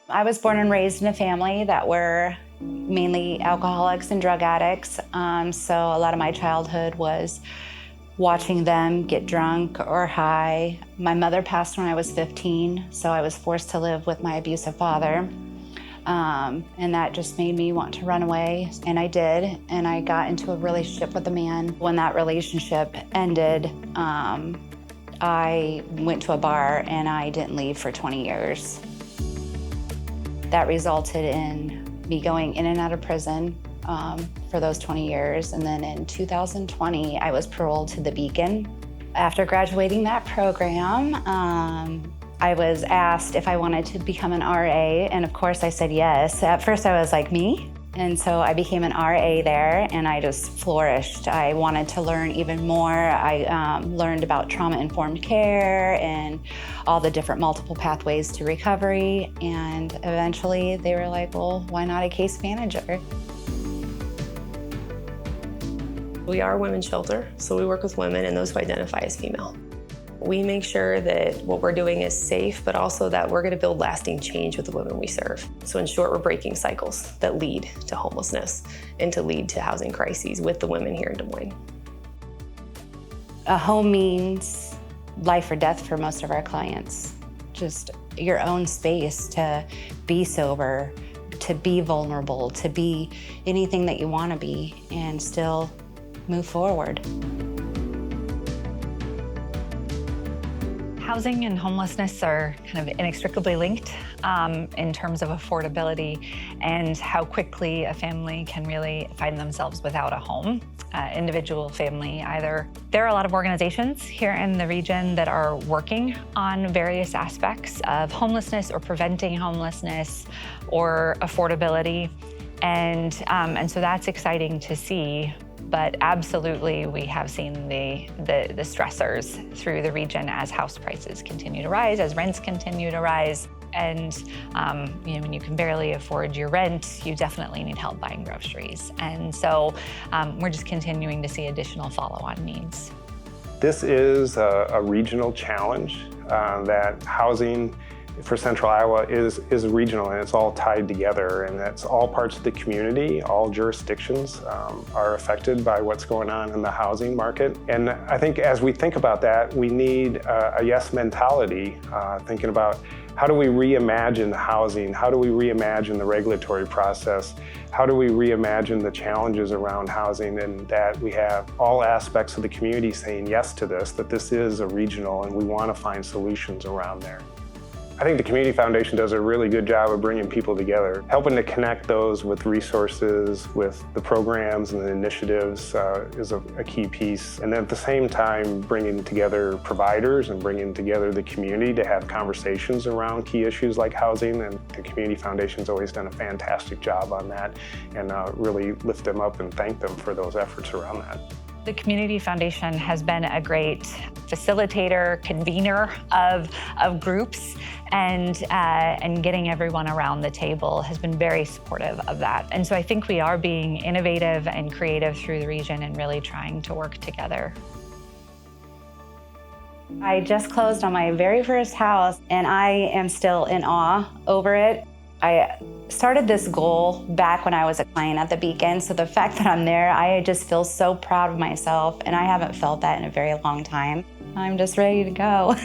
I was born and raised in a family that were mainly alcoholics and drug addicts. So a lot of my childhood was watching them get drunk or high. My mother passed when I was 15, so I was forced to live with my abusive father. And that just made me want to run away, and I did. And I got into a relationship with a man. When that relationship ended, I went to a bar and I didn't leave for 20 years. That resulted in me going in and out of prison for those 20 years. And then in 2020, I was paroled to the Beacon. After graduating that program, I was asked if I wanted to become an RA, and of course I said yes. At first I was like, me? And so I became an RA there, and I just flourished. I wanted to learn even more. I learned about trauma-informed care and all the different multiple pathways to recovery, and eventually they were like, well, why not a case manager? We are a women's shelter, so we work with women and those who identify as female. We make sure that what we're doing is safe, but also that we're going to build lasting change with the women we serve. So in short, we're breaking cycles that lead to homelessness and to lead to housing crises with the women here in Des Moines. A home means life or death for most of our clients. Just your own space to be sober, to be vulnerable, to be anything that you want to be and still move forward. Housing and homelessness are kind of inextricably linked in terms of affordability and how quickly a family can really find themselves without a home, individual, family, either. There are a lot of organizations here in the region that are working on various aspects of homelessness or preventing homelessness or affordability. And so that's exciting to see. But absolutely, we have seen the stressors through the region as house prices continue to rise, as rents continue to rise. And when you can barely afford your rent, you definitely need help buying groceries. And so we're just continuing to see additional follow-on needs. This is a regional challenge that housing for Central Iowa is regional, and it's all tied together, and it's all parts of the community. All jurisdictions are affected by what's going on in the housing market. And I think as we think about that, we need a yes mentality, thinking about how do we reimagine housing? How do we reimagine the regulatory process? How do we reimagine the challenges around housing, and that we have all aspects of the community saying yes to this, that this is a regional and we want to find solutions around there. I think the Community Foundation does a really good job of bringing people together, helping to connect those with resources, with the programs and the initiatives is a key piece. And then at the same time, bringing together providers and bringing together the community to have conversations around key issues like housing. And the Community Foundation's always done a fantastic job on that, and really lift them up and thank them for those efforts around that. The Community Foundation has been a great facilitator, convener of groups, and getting everyone around the table has been very supportive of that. And so I think we are being innovative and creative through the region and really trying to work together. I just closed on my very first house, and I am still in awe over it. I started this goal back when I was a client at the Beacon, so the fact that I'm there, I just feel so proud of myself, and I haven't felt that in a very long time. I'm just ready to go.